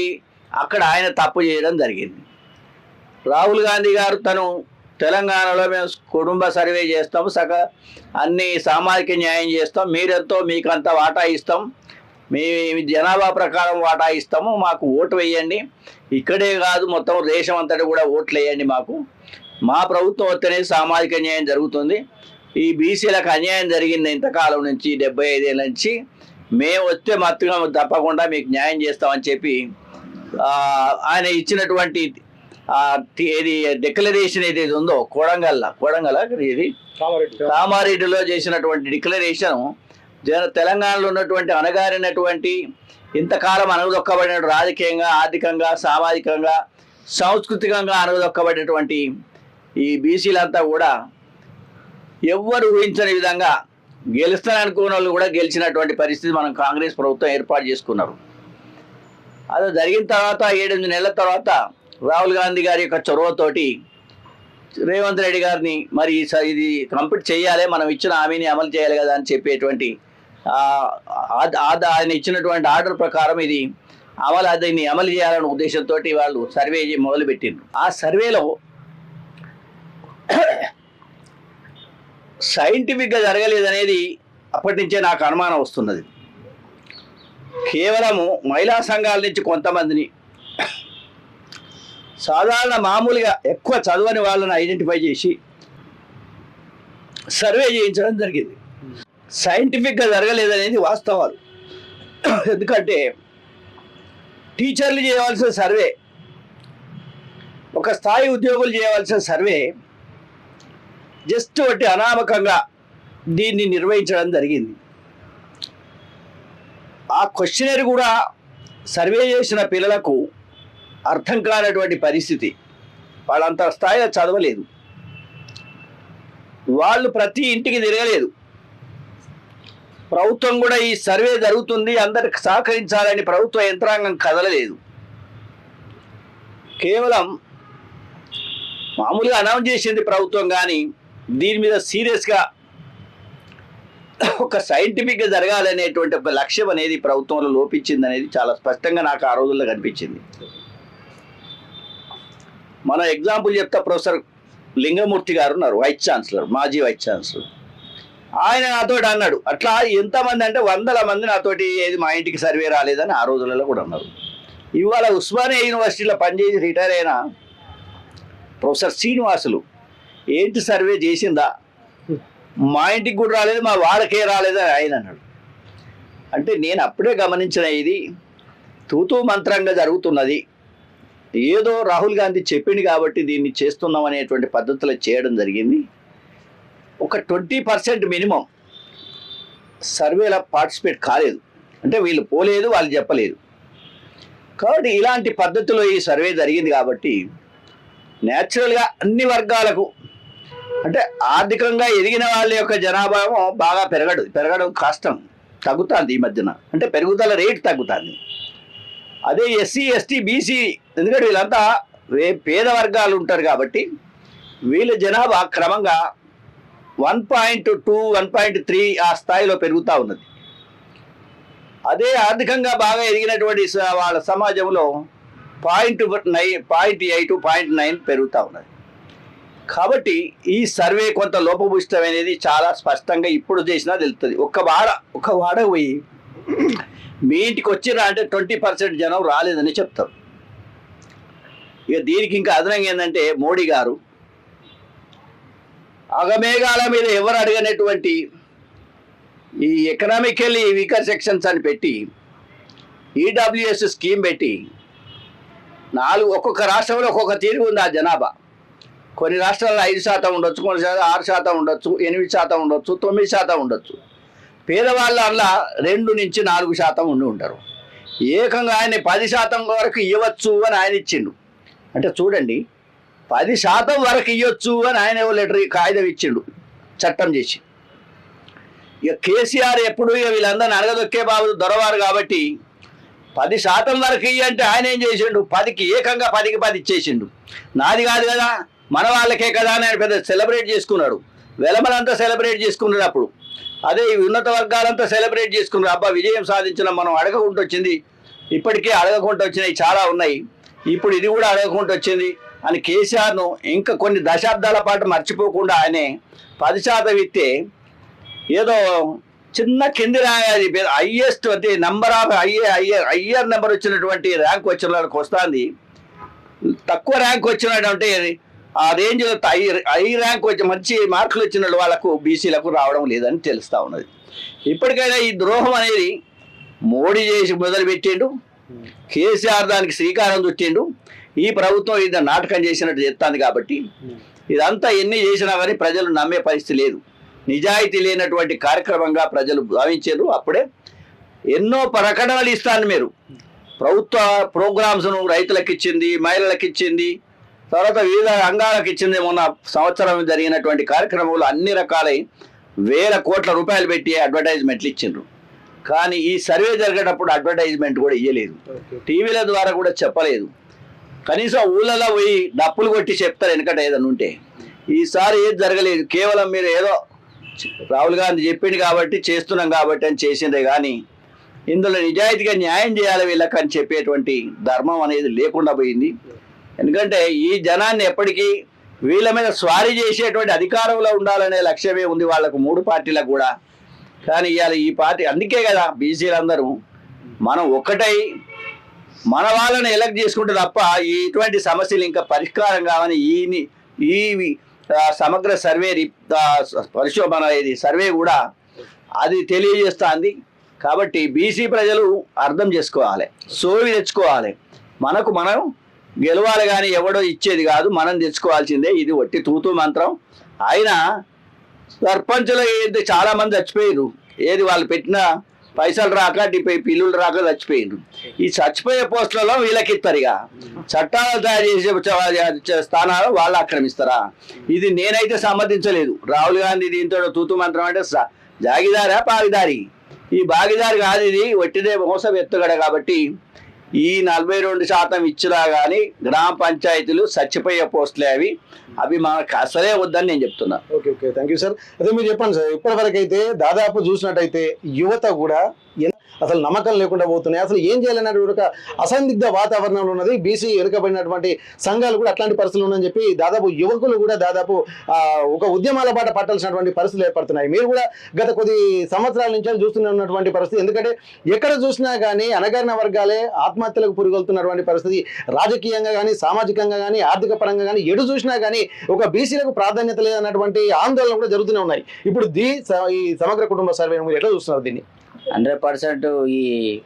అక్కడ ఆయన తప్పు చేయడం జరిగింది. రాహుల్ గాంధీ గారు తను తెలంగాణలో మేము కుటుంబ సర్వే చేస్తాం, అన్ని సామాజిక న్యాయం చేస్తాం, మీరెంతో మీకు అంత వాటా ఇస్తాం, మీ జనాభా ప్రకారం వాటా ఇస్తాము, మాకు ఓటు వేయండి, ఇక్కడే కాదు మొత్తం దేశం అంతటా కూడా ఓట్లు వేయండి, మా ప్రభుత్వం వస్తేనే సామాజిక న్యాయం జరుగుతుంది, ఈ బీసీలకు అన్యాయం జరిగింది ఇంతకాలం నుంచి 75 ఏళ్ళ నుంచి, మేము వస్తే మత్తుగా తప్పకుండా మీకు న్యాయం చేస్తామని చెప్పి ఆయన ఇచ్చినటువంటి ఏది డిక్లరేషన్ ఏదైతే ఉందో కోడంగల్ ఇది కామారెడ్డిలో చేసినటువంటి డిక్లరేషన్ తెలంగాణలో ఉన్నటువంటి అణగారినటువంటి ఇంతకాలం అణగదొక్కబడిన రాజకీయంగా, ఆర్థికంగా, సామాజికంగా, సాంస్కృతికంగా అణగదొక్కబడినటువంటి ఈ బీసీలంతా కూడా ఎవ్వరు ఊహించని విధంగా గెలుస్తారనుకున్న వాళ్ళు కూడా గెలిచినటువంటి పరిస్థితి మనం కాంగ్రెస్ ప్రభుత్వం ఏర్పాటు చేసుకున్నారు. అది జరిగిన తర్వాత 7-8 నెలల తర్వాత రాహుల్ గాంధీ గారి యొక్క చొరవతోటి రేవంత్ రెడ్డి గారిని మరి ఇది కంప్లీట్ చేయాలి, మనం ఇచ్చిన హామీని అమలు చేయాలి కదా అని చెప్పేటువంటి ఆయన ఇచ్చినటువంటి ఆర్డర్ ప్రకారం దీన్ని అమలు చేయాలనే ఉద్దేశంతో వాళ్ళు సర్వే మొదలుపెట్టిండ్రు. ఆ సర్వేలో సైంటిఫిక్గా జరగలేదనేది అప్పటి నుంచే నాకు అనుమానం వస్తున్నది. కేవలము మహిళా సంఘాల నుంచి కొంతమందిని, సాధారణ మామూలుగా ఎక్కువ చదవని వాళ్ళని ఐడెంటిఫై చేసి సర్వే చేయించడం జరిగింది. సైంటిఫిక్గా జరగలేదనేది వాస్తవాలు. ఎందుకంటే టీచర్లు చేయవలసిన సర్వే, ఒక స్థాయి ఉద్యోగులు చేయవలసిన సర్వే జస్ట్ ఒకటి అనామకంగా దీన్ని నిర్వహించడం జరిగింది. ఆ క్వశ్చనర్ కూడా సర్వే చేసిన పిల్లలకు అర్థం కానటువంటి పరిస్థితి, వాళ్ళంత స్థాయిలో చదవలేదు, వాళ్ళు ప్రతి ఇంటికి తిరగలేదు. ప్రభుత్వం కూడా ఈ సర్వే జరుగుతుంది అందరికి సహకరించాలని ప్రభుత్వ యంత్రాంగం కదలలేదు. కేవలం మామూలుగా అనౌన్స్ చేసింది ప్రభుత్వం, కానీ దీని మీద సీరియస్గా ఒక సైంటిఫిక్గా జరగాలనేటువంటి ఒక లక్ష్యం అనేది ప్రభుత్వంలో లోపించింది అనేది చాలా స్పష్టంగా నాకు ఆ రోజుల్లో కనిపించింది. మన ఎగ్జాంపుల్ చెప్తా, ప్రొఫెసర్ లింగమూర్తి గారు ఉన్నారు, వైస్ ఛాన్సలర్, మాజీ వైస్ ఛాన్సలర్. ఆయన నాతోటి అన్నాడు, అట్లా ఎంతమంది అంటే 100 మంది నాతోటి ఏది మా ఇంటికి సర్వే రాలేదని ఆ రోజులలో కూడా అన్నారు. ఇవాళ ఉస్మానియా యూనివర్సిటీలో పనిచేసి రిటైర్ అయిన ప్రొఫెసర్ శ్రీనివాసులు ఏంటి సర్వే చేసిందా, మా ఇంటికి కూడా రాలేదు, మా వాళ్ళకే రాలేదని ఆయన అన్నాడు. అంటే నేను అప్పుడే గమనించిన ఇది తూతూ మంత్రంగా జరుగుతున్నది, ఏదో రాహుల్ గాంధీ చెప్పింది కాబట్టి దీన్ని చేస్తున్నాం అనేటువంటి పద్ధతిలో చేయడం జరిగింది. ఒక 20% మినిమం సర్వేలో పార్టిసిపేట్ కాలేదు. అంటే వీళ్ళు పోలేదు, వాళ్ళు చెప్పలేదు. కాబట్టి ఇలాంటి పద్ధతిలో ఈ సర్వే జరిగింది కాబట్టి న్యాచురల్గా అన్ని వర్గాలకు, అంటే ఆర్థికంగా ఎదిగిన వాళ్ళ యొక్క జనాభా బాగా పెరగడం కష్టం, తగ్గుతుంది ఈ మధ్యన, అంటే పెరుగుదల రేటు తగ్గుతుంది. అదే ఎస్సీ, ఎస్టీ, బీసీ, ఎందుకంటే వీళ్ళంతా పేద వర్గాలు ఉంటారు కాబట్టి వీళ్ళ జనాభా క్రమంగా 1.2, 1.3 ఆ స్థాయిలో పెరుగుతూ ఉన్నది. అదే ఆర్థికంగా బాగా ఎదిగినటువంటి వాళ్ళ సమాజంలో 0.8, 0.9 పెరుగుతూ ఉన్నది. కాబట్టి ఈ సర్వే కొంత లోపభూయిష్టమైనది చాలా స్పష్టంగా ఇప్పుడు చేసినా తెలుస్తుంది. ఒక వాడ పోయి మీ ఇంటికి వచ్చినా అంటే 20% జనం రాలేదని చెప్తారు. ఇక దీనికి ఇంకా అదనంగా ఏంటంటే మోడీ గారు అగమేఘాల మీద ఎవరు అడిగినటువంటి ఈ ఎకనామికల్లీ వీకర్ సెక్షన్స్ అని పెట్టి ఈడబ్ల్యూఎస్ స్కీమ్ పెట్టి ఒక్కొక్క రాష్ట్రంలో ఒక్కొక్క తీరు ఉంది ఆ జనాభా. కొన్ని రాష్ట్రాల్లో 5% ఉండొచ్చు, కొన్ని 6% ఉండొచ్చు, 8% ఉండొచ్చు, 9% ఉండొచ్చు. పేదవాళ్ళ అలా 2 నుంచి 4% ఉండి ఉంటారు. ఏకంగా ఆయన 10% వరకు ఇవ్వచ్చు అని ఆయన ఇచ్చిండు. అంటే చూడండి, 10% వరకు ఇవ్వచ్చు అని ఆయన లెటర్ కాగితం ఇచ్చిండు చట్టం చేసి. ఇక కేసీఆర్ ఎప్పుడు ఇక వీళ్ళందరినీ అడగదొక్కే బాబు దొరవారు కాబట్టి 10% వరకు ఇయ్యి అంటే ఆయన ఏం చేసిండు, 10కి ఏకంగా 10కి 10 ఇచ్చేసిండు. నాది కాదు కదా, మన వాళ్ళకే కదా అని ఆయన పెద్ద సెలబ్రేట్ చేసుకున్నాడు. వెలమలంతా సెలబ్రేట్ చేసుకున్నాడు. అప్పుడు అదే ఈ ఉన్నత వర్గాలంతా సెలబ్రేట్ చేసుకున్నారు. అబ్బా విజయం సాధించిన, మనం అడగకుండా వచ్చింది, ఇప్పటికే అడగకుండా వచ్చినాయి చాలా ఉన్నాయి, ఇప్పుడు ఇది కూడా అడగకుండా వచ్చింది అని కేసీఆర్ను ఇంకా కొన్ని దశాబ్దాల పాటు మర్చిపోకుండా ఆయనే 10% ఇస్తే ఏదో చిన్న కింది అది హైయెస్ట్ అంటే నంబర్ ఆఫ్ హయ్యర్ నెంబర్ వచ్చినటువంటి ర్యాంక్ వచ్చిన వాళ్ళకి వస్తుంది. తక్కువ ర్యాంక్ వచ్చినటువంటి ఆ రేంజ్లో హై ర్యాంక్ వచ్చి మంచి మార్కులు వచ్చిన వాళ్ళకు బీసీలకు రావడం లేదని తెలుస్తూ ఉన్నది. ఇప్పటికైనా ఈ ద్రోహం అనేది మోడీ చేసి మొదలుపెట్టిండు, కేసీఆర్ దానికి శ్రీకారం చుట్టిండు. ఈ ప్రభుత్వం ఇది నాటకం చేసినట్టు చెప్తాంది. కాబట్టి ఇదంతా ఎన్ని చేసినా కానీ ప్రజలు నమ్మే పరిస్థితి లేదు. నిజాయితీ లేనటువంటి కార్యక్రమంగా ప్రజలు భావించారు. అప్పుడే ఎన్నో ప్రకటనలు ఇస్తాను మీరు, ప్రభుత్వ ప్రోగ్రామ్స్ను రైతులకు ఇచ్చింది, మహిళలకు ఇచ్చింది, తర్వాత వివిధ రంగాలకు ఇచ్చింది. మొన్న సంవత్సరం జరిగినటువంటి కార్యక్రమంలో అన్ని రకాలై వేల కోట్ల రూపాయలు పెట్టి అడ్వర్టైజ్మెంట్లు ఇచ్చిండ్రు. కానీ ఈ సర్వే జరిగేటప్పుడు అడ్వర్టైజ్మెంట్ కూడా ఇవ్వలేదు, టీవీల ద్వారా కూడా చెప్పలేదు. కనీసం ఊళ్ళలో పోయి డప్పులు కొట్టి చెప్తారు వెనకట ఏదైనా ఉంటే. ఈసారి ఏది జరగలేదు. కేవలం మీరు ఏదో రాహుల్ గాంధీ చెప్పింది కాబట్టి చేస్తున్నాం కాబట్టి అని చేసిందే కానీ ఇందులో నిజాయితీగా న్యాయం చేయాలి వీళ్ళకి అని చెప్పేటువంటి ధర్మం అనేది లేకుండా పోయింది. ఎందుకంటే ఈ జనాన్ని ఎప్పటికీ వీళ్ళ మీద స్వారీ చేసేటువంటి అధికారంలో ఉండాలనే లక్ష్యమే ఉంది వాళ్ళకు, 3 పార్టీలకు కూడా. కానీ ఇవాళ ఈ పార్టీ, అందుకే కదా బీసీలందరూ మనం ఒక్కటై మన వాళ్ళని ఎలక్ట్ చేసుకుంటే తప్ప ఇటువంటి సమస్యలు ఇంకా పరిష్కారం కావని ఈ సమగ్ర సర్వే పరిశోధన ఇది సర్వే కూడా అది తెలియజేస్తుంది. కాబట్టి బీసీ ప్రజలు అర్థం చేసుకోవాలి, సోవి తెచ్చుకోవాలి. మనం గెలవాలి కానీ ఎవడో ఇచ్చేది కాదు, మనం తెచ్చుకోవాల్సిందే. ఇది ఒట్టి తూతూ మంత్రం. అయినా సర్పంచులు చాలా మంది చచ్చిపోయారు. ఏది వాళ్ళు పెట్టిన పైసలు రాక పిల్లులు రాక చచ్చిపోయిండ్రు. ఈ చచ్చిపోయే పోస్టులలో వీళ్ళకి ఇస్తారు. ఇక చట్టాలు తయారు చేసే స్థానాలు వాళ్ళు ఆక్రమిస్తారా? ఇది నేనైతే సమర్థించలేదు. రాహుల్ గాంధీ దీంతో తూతు మంత్రం అంటే జాగిదారా పాగిదారి? ఈ భాగీదారి కాదు, ఇది ఒట్టిదే మోసం ఎత్తుగడ. కాబట్టి ఈ 42% ఇచ్చినా కానీ గ్రామ పంచాయతీలు చచ్చిపోయే పోస్టులే అవి మనకు అసలే వద్దని నేను చెప్తున్నా. Okay, thank you sir. అదే మీరు చెప్పండి సార్, ఇప్పటివరకు అయితే దాదాపు చూసినట్టయితే యువత కూడా అసలు నమ్మకం లేకుండా పోతున్నాయి. అసలు ఏం చేయాలనేది ఒక అసందిగ్ధ వాతావరణంలో ఉన్నది. బీసీ వెనుకబడినటువంటి సంఘాలు కూడా అట్లాంటి పరిస్థితులు ఉన్నాయని చెప్పి దాదాపు యువకులు కూడా దాదాపు ఒక ఉద్యమాల బాట పట్టాల్సినటువంటి పరిస్థితులు ఏర్పడుతున్నాయి. మీరు కూడా గత కొద్ది సంవత్సరాల నుంచి చూస్తున్నటువంటి పరిస్థితి. ఎందుకంటే ఎక్కడ చూసినా కానీ అణగారిన వర్గాలే ఆత్మహత్యలకు పురిగొల్తున్నటువంటి పరిస్థితి. రాజకీయంగా కానీ, సామాజికంగా కానీ, ఆర్థిక పరంగా కానీ ఎటు చూసినా కానీ ఒక బీసీలకు ప్రాధాన్యత లేదన్నటువంటి ఆందోళన కూడా జరుగుతూనే ఉన్నాయి. ఇప్పుడు ఈ సమగ్ర కుటుంబ సర్వే మీరు ఎట్లా చూస్తున్నారు దీన్ని? 100% ఈ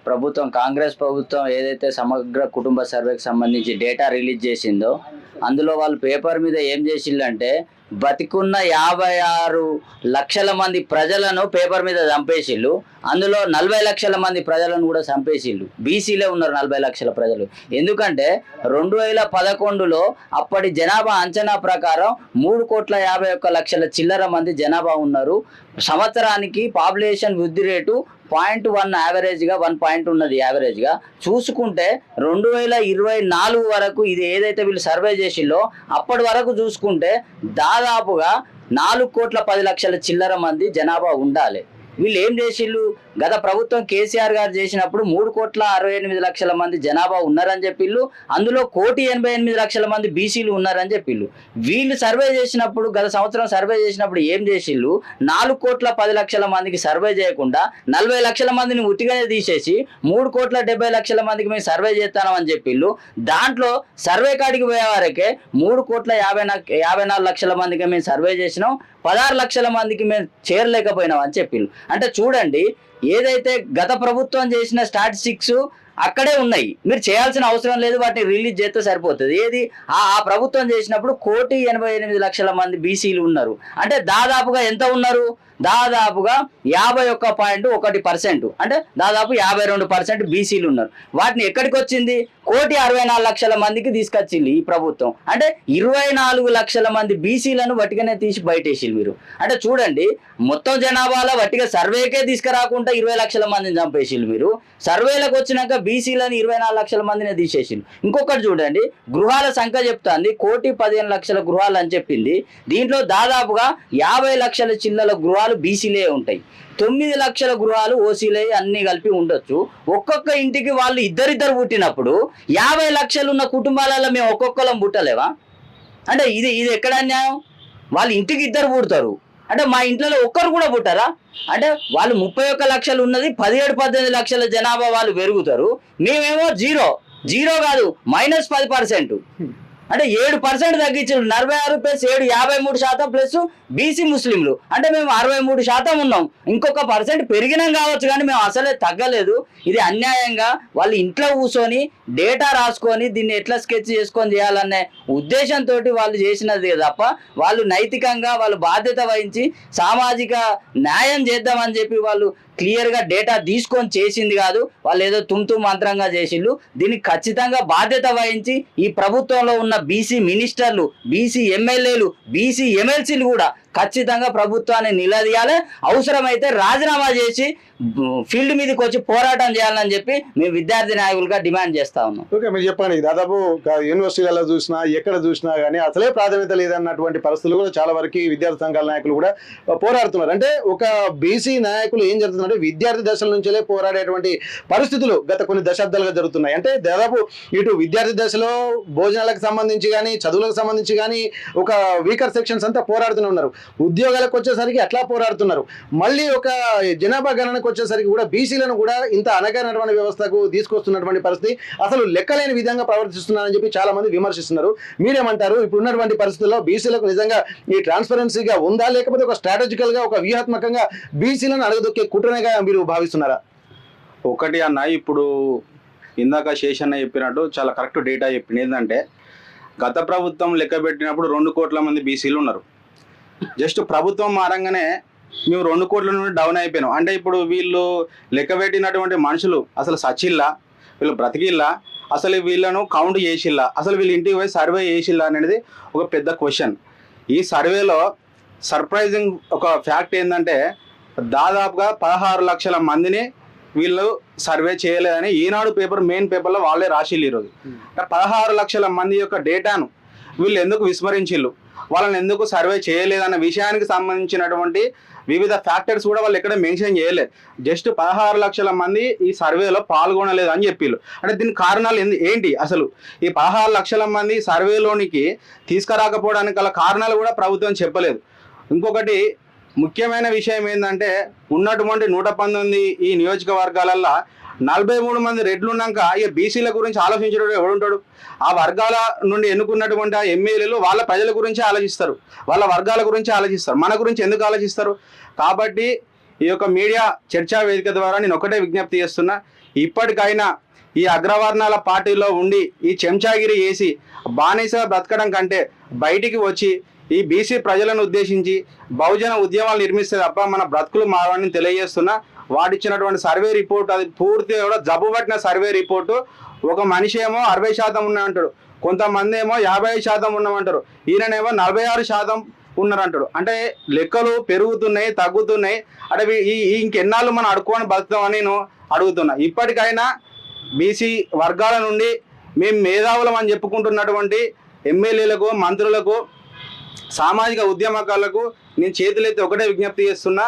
ప్రభుత్వం, కాంగ్రెస్ ప్రభుత్వం ఏదైతే సమగ్ర కుటుంబ సర్వేకి సంబంధించి డేటా రిలీజ్ చేసిందో అందులో వాళ్ళు పేపర్ మీద ఏం చేసిందంటే బతికున్న 56 లక్షల మంది ప్రజలను పేపర్ మీద చంపేసిళ్ళు. అందులో 40 లక్షల మంది ప్రజలను కూడా చంపేసిళ్ళు. బీసీలే ఉన్నారు 40 లక్షల ప్రజలు. ఎందుకంటే 2011లో అప్పటి జనాభా అంచనా ప్రకారం 3,51,00,000 చిల్లర మంది జనాభా ఉన్నారు. సంవత్సరానికి పాపులేషన్ వృద్ధి రేటు 0.1 యావరేజ్గా 1 పాయింట్ ఉన్నది. యావరేజ్గా చూసుకుంటే 2024 వరకు ఇది ఏదైతే వీళ్ళు సర్వే చేసిల్లో అప్పటి వరకు చూసుకుంటే దాదాపుగా 4,10,00,000 చిల్లర మంది జనాభా ఉండాలి. వీళ్ళు ఏం చేసిళ్ళు? గత ప్రభుత్వం కేసీఆర్ గారు చేసినప్పుడు 3,68,00,000 మంది జనాభా ఉన్నారని చెప్పిళ్ళు. అందులో 1,88,00,000 మంది బీసీలు ఉన్నారని చెప్పిళ్ళు. వీళ్ళు సర్వే చేసినప్పుడు, గత సంవత్సరం సర్వే చేసినప్పుడు ఏం చేసిళ్ళు? 4,10,00,000 మందికి సర్వే చేయకుండా 40 లక్షల మందిని ఉట్టిగానే తీసేసి 3,70,00,000 మందికి మేము సర్వే చేస్తామని చెప్పిళ్ళు. దాంట్లో సర్వే కాడికి పోయే వరకే 3,54,00,000 మందికి మేము సర్వే చేసినాం, 16 లక్షల మందికి మేము చేరలేకపోయినాం అని చెప్పిళ్ళు. అంటే చూడండి, ఏదైతే గత ప్రభుత్వం చేసిన స్టాటిస్టిక్స్ అక్కడే ఉన్నాయి, మీరు చేయాల్సిన అవసరం లేదు, వాటిని రిలీజ్ చేస్తే సరిపోతుంది. ఏది ఆ ప్రభుత్వం చేసినప్పుడు 1,88,00,000 మంది బీసీలు ఉన్నారు. అంటే దాదాపుగా ఎంత ఉన్నారు? దాదాపుగా 51.1%, అంటే దాదాపు 52% బీసీలు ఉన్నారు. వాటిని ఎక్కడికి వచ్చింది? 1,64,00,000 మందికి తీసుకొచ్చింది ఈ ప్రభుత్వం. అంటే 24 లక్షల మంది బీసీలను వట్టిగానే తీసి బయటేసి మీరు. అంటే చూడండి, మొత్తం జనాభాలో వట్టిగా సర్వేకే తీసుకురాకుండా 20 లక్షల మందిని చంపేసిళ్ళు మీరు. సర్వేలకు వచ్చినాక బీసీలను 24 లక్షల మందిని తీసేసిళ్ళు. ఇంకొకటి చూడండి, గృహాల సంఖ్య చెప్తాంది 1,15,00,000 గృహాలు అని చెప్పింది. దీంట్లో దాదాపుగా 50 లక్షల చిల్లల గృహాలు బీసీలే ఉంటాయి, 9 లక్షల గృహాలు ఓసీలే అన్ని కలిపి ఉండొచ్చు. ఒక్కొక్క ఇంటికి వాళ్ళు ఇద్దరిద్దరు పుట్టినప్పుడు 50 లక్షలు ఉన్న కుటుంబాలలో మేము ఒక్కొక్కరం పుట్టలేవా? అంటే ఇది ఎక్కడ అన్యాయం? వాళ్ళు ఇంటికి ఇద్దరు పుడతారు, అంటే మా ఇంట్లో ఒక్కరు కూడా పుట్టారా? అంటే వాళ్ళు 31 లక్షలు ఉన్నది 17-18 లక్షల జనాభా వాళ్ళు పెరుగుతారు, మేమేమో జీరో కాదు -10%. అంటే 7% తగ్గించారు. 46 + 7 53% ప్లస్ బీసీ ముస్లింలు, అంటే మేము 63% ఉన్నాం. ఇంకొక % పెరిగినాం కావచ్చు, కానీ మేము అసలే తగ్గలేదు. ఇది అన్యాయంగా వాళ్ళు ఇంట్లో కూర్చొని డేటా రాసుకొని దీన్ని ఎట్లా స్కెచ్ చేసుకొని చేయాలనే ఉద్దేశంతో వాళ్ళు చేసినది తప్ప వాళ్ళు నైతికంగా వాళ్ళు బాధ్యత వహించి సామాజిక న్యాయం చేద్దామని చెప్పి వాళ్ళు క్లియర్గా డేటా తీసుకొని చేసింది కాదు. వాళ్ళు ఏదో తుమ్తు మంత్రంగా చేసిండ్రు. దీనికి ఖచ్చితంగా బాధ్యత వహించి ఈ ప్రభుత్వంలో ఉన్న బీసీ మినిస్టర్లు, బీసీ ఎమ్మెల్యేలు, బీసీ ఎమ్మెల్సీలు కూడా ఖచ్చితంగా ప్రభుత్వాన్ని నిలదీయాలి. అవసరమైతే రాజీనామా చేసి ఫీల్డ్ మీదకి వచ్చి పోరాటం చేయాలని చెప్పి మేము విద్యార్థి నాయకులుగా డిమాండ్ చేస్తా ఉన్నాం. ఓకే, మీరు చెప్పండి. దాదాపు యూనివర్సిటీలలో చూసినా ఎక్కడ చూసినా కానీ అసలే ప్రాధాన్యత లేదన్నటువంటి పరిస్థితులు కూడా చాలా వరకు విద్యార్థి సంఘాల నాయకులు కూడా పోరాడుతున్నారు. అంటే ఒక బీసీ నాయకులు ఏం జరుగుతుందంటే విద్యార్థి దశల నుంచే పోరాడేటువంటి పరిస్థితులు గత కొన్ని దశాబ్దాలుగా జరుగుతున్నాయి. అంటే దాదాపు ఇటు విద్యార్థి దశలో భోజనాలకు సంబంధించి కానీ చదువులకు సంబంధించి కానీ ఒక వీకర్ సెక్షన్స్ అంతా పోరాడుతూనే ఉన్నారు. ఉద్యోగాలకు వచ్చేసరికి అట్లా పోరాడుతున్నారు. మళ్ళీ ఒక జనాభా గణనకు వచ్చేసరికి కూడా బీసీలను కూడా ఇంత అనగానటువంటి వ్యవస్థకు తీసుకొస్తున్నటువంటి పరిస్థితి, అసలు లెక్కలేని విధంగా ప్రవర్తిస్తున్నారని చెప్పి చాలా మంది విమర్శిస్తున్నారు. మీరేమంటారు? ఇప్పుడు ఉన్నటువంటి పరిస్థితుల్లో బీసీలకు నిజంగా ఈ ట్రాన్స్పరెన్సీగా ఉందా, లేకపోతే ఒక స్ట్రాటజికల్ గా ఒక వ్యూహాత్మకంగా బీసీలను అడగదొక్కే కుట్రనేగా మీరు భావిస్తున్నారా? ఒకటి అన్న, ఇప్పుడు ఇందాక శేషన్న చెప్పినట్టు చాలా కరెక్ట్ డేటా చెప్పింది. ఏంటంటే గత ప్రభుత్వం లెక్క పెట్టినప్పుడు 2 కోట్ల మంది బీసీలు ఉన్నారు. జస్ట్ ప్రభుత్వం మారంగానే మేము 2 కోట్ల నుండి డౌన్ అయిపోయినాం. అంటే ఇప్పుడు వీళ్ళు లెక్క పెట్టినటువంటి మనుషులు అసలు సచిల్లా, వీళ్ళు బ్రతికిల్లా, అసలు వీళ్ళను కౌంట్ చేసిల్లా, అసలు వీళ్ళు ఇంటికి పోయి సర్వే చేసిల్లా అనేది ఒక పెద్ద క్వశ్చన్. ఈ సర్వేలో సర్ప్రైజింగ్ ఒక ఫ్యాక్ట్ ఏంటంటే దాదాపుగా 16 లక్షల మందిని వీళ్ళు సర్వే చేయలేదని ఈనాడు పేపర్ మెయిన్ పేపర్లో వాళ్ళే రాసిల్లు ఈరోజు. 16 లక్షల మంది యొక్క డేటాను వీళ్ళు ఎందుకు విస్మరించిల్లు, వాళ్ళని ఎందుకు సర్వే చేయలేదన్న విషయానికి సంబంధించినటువంటి వివిధ ఫ్యాక్టర్స్ కూడా వాళ్ళు ఎక్కడ మెన్షన్ చేయలేదు. జస్ట్ 16 లక్షల మంది ఈ సర్వేలో పాల్గొనలేదు అని చెప్పిళ్ళు. అంటే దీనికి కారణాలు ఏంటి? అసలు ఈ 16 లక్షల మంది సర్వేలోనికి తీసుకురాకపోవడానికి గల కారణాలు కూడా ప్రభుత్వం చెప్పలేదు. ఇంకొకటి ముఖ్యమైన విషయం ఏంటంటే ఉన్నటువంటి 119 ఈ నియోజకవర్గాలల్లో 43 మంది రెడ్లు ఉన్నాక ఇక బీసీల గురించి ఆలోచించడం ఎవడుంటాడు? ఆ వర్గాల నుండి ఎన్నుకున్నటువంటి ఆ ఎమ్మెల్యేలు వాళ్ళ ప్రజల గురించి ఆలోచిస్తారు, వాళ్ళ వర్గాల గురించి ఆలోచిస్తారు, మన గురించి ఎందుకు ఆలోచిస్తారు? కాబట్టి ఈ యొక్క మీడియా చర్చా వేదిక ద్వారా నేను ఒకటే విజ్ఞప్తి చేస్తున్నా, ఇప్పటికైనా ఈ అగ్రవర్ణాల పార్టీలో ఉండి ఈ చెంచాగిరి వేసి బానిస బ్రతకడం కంటే బయటికి వచ్చి ఈ బీసీ ప్రజలను ఉద్దేశించి బహుజన ఉద్యమాలు నిర్మిస్తే తప్ప మన బ్రతుకులు మారని తెలియజేస్తున్నా. వాడిచ్చినటువంటి సర్వే రిపోర్ట్ అది పూర్తిగా కూడా జబ్బు పట్టిన సర్వే రిపోర్టు. ఒక మనిషి ఏమో 60% ఉన్నాయంటాడు, కొంతమంది ఏమో 55% ఉన్నామంటారు, ఈయననేమో 46% ఉన్నారంటాడు. అంటే లెక్కలు పెరుగుతున్నాయి తగ్గుతున్నాయి. అంటే ఇంకెన్నాళ్ళు మనం అడుక్కొని బతుకుతామని నేను అడుగుతున్నా. ఇప్పటికైనా బీసీ వర్గాల నుండి మేము మేధావులం అని చెప్పుకుంటున్నటువంటి ఎమ్మెల్యేలకు, మంత్రులకు, సామాజిక ఉద్యమకారులకు నేను చేతులెత్తి ఒకటే విజ్ఞప్తి చేస్తున్నా.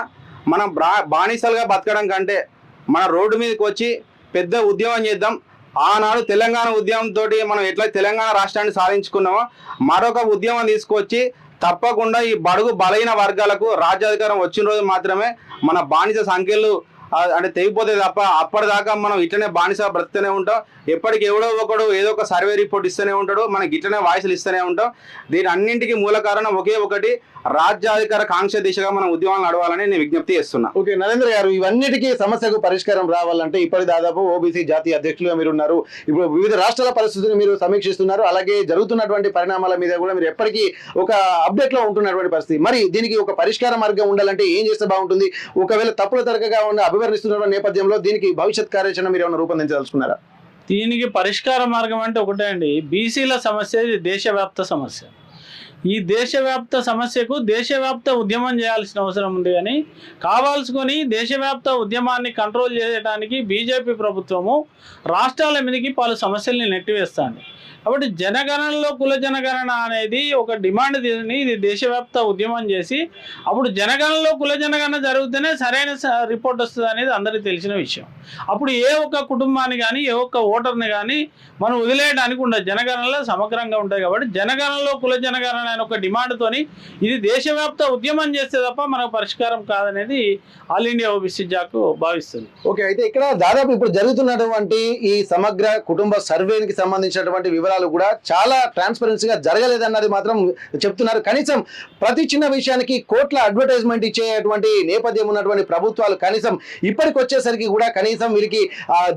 మనం బానిసలుగా బతకడం కంటే మన రోడ్డు మీదకి వచ్చి పెద్ద ఉద్యమం చేద్దాం. ఆనాడు తెలంగాణ ఉద్యమంతో మనం ఎట్లా తెలంగాణ రాష్ట్రాన్ని సాధించుకున్నామో మరొక ఉద్యమం తీసుకొచ్చి తప్పకుండా ఈ బడుగు బలైన వర్గాలకు రాజ్యాధికారం వచ్చిన రోజు మాత్రమే మన బానిస సంఖ్యలు అంటే తెగిపోతే తప్ప అప్పటిదాకా మనం ఇట్లనే బానిస బ్రతుకుతూనే ఉంటాం. ఎప్పటికి ఎవడో ఒకడు ఏదో ఒక సర్వే రిపోర్ట్ ఇస్తూనే ఉంటాడు, మనకి ఇట్లనే వాయిస్లు ఇస్తూనే ఉంటాం. దీని అన్నింటికి మూల కారణం ఒకే ఒకటి, రాజ్యాధికార కాంక్ష దిశగా మనం ఉద్యమాలు నడవాలని నేను విజ్ఞప్తి చేస్తున్నా. ఓకే నరేంద్ర గారు, ఇవన్నిటికీ సమస్యకు పరిష్కారం రావాలంటే ఇప్పటి దాదాపు ఓబీసీ జాతీయ అధ్యక్షులుగా మీరు ఉన్నారు. ఇప్పుడు వివిధ రాష్ట్రాల పరిస్థితిని మీరు సమీక్షిస్తున్నారు, అలాగే జరుగుతున్నటువంటి పరిణామాల మీద కూడా మీరు ఎప్పటికీ ఒక అప్డేట్ లో ఉంటున్నటువంటి పరిస్థితి. మరి దీనికి ఒక పరిష్కార మార్గం ఉండాలంటే ఏం చేస్తే బాగుంటుంది? ఒకవేళ తప్పుల తరగగా ఉన్న అభివర్ణిస్తున్న నేపథ్యంలో దీనికి భవిష్యత్ కార్యాచరణ మీరు ఏమైనా రూపొందించదలుచుకున్నారా? దీనికి పరిష్కార మార్గం అంటే ఒకటే అండి, బీసీల సమస్య ఇది దేశవ్యాప్త సమస్య. ఈ దేశవ్యాప్త సమస్యకు దేశవ్యాప్త ఉద్యమం చేయాల్సిన అవసరం ఉంది. కానీ కావాల్సుకొని దేశవ్యాప్త ఉద్యమాన్ని కంట్రోల్ చేయడానికి బీజేపీ ప్రభుత్వము రాష్ట్రాల మీదకి పలు సమస్యల్ని నెట్టివేస్తుంది. కాబట్టి జనగణనలో కుల జనగణన అనేది ఒక డిమాండ్ తీసుకుని ఇది దేశవ్యాప్త ఉద్యమం చేసి అప్పుడు జనగణనలో కుల జనగణన జరిగితేనే సరైన రిపోర్ట్ వస్తుంది అనేది అందరికీ తెలిసిన విషయం. అప్పుడు ఏ ఒక్క కుటుంబాన్ని కానీ ఏ ఒక్క ఓటర్ని కానీ మనం వదిలేయడానికి ఉండదు. జనగణనలో సమగ్రంగా ఉంటాయి. కాబట్టి జనగణనలో కుల జనగణన అనే ఒక డిమాండ్తోని ఇది దేశవ్యాప్త ఉద్యమం చేస్తే తప్ప మనకు పరిష్కారం కాదనేది ఆల్ ఇండియా ఓబీసీ జాకు భావిస్తుంది. ఓకే, అయితే ఇక్కడ దాదాపు ఇప్పుడు జరుగుతున్నటువంటి ఈ సమగ్ర కుటుంబ సర్వేకి సంబంధించినటువంటి వివరాలు కూడా చాలా ట్రాన్స్పరెన్సీగా జరగలేదన్నది మాత్రం చెప్తున్నారు. కనీసం ప్రతి చిన్న విషయానికి కోట్ల అడ్వర్టైజ్మెంట్ ఇచ్చేటువంటి నేపథ్యం ఉన్నటువంటి ప్రభుత్వాలు కనీసం ఇప్పటికి వచ్చేసరికి కూడా కనీసం వీరికి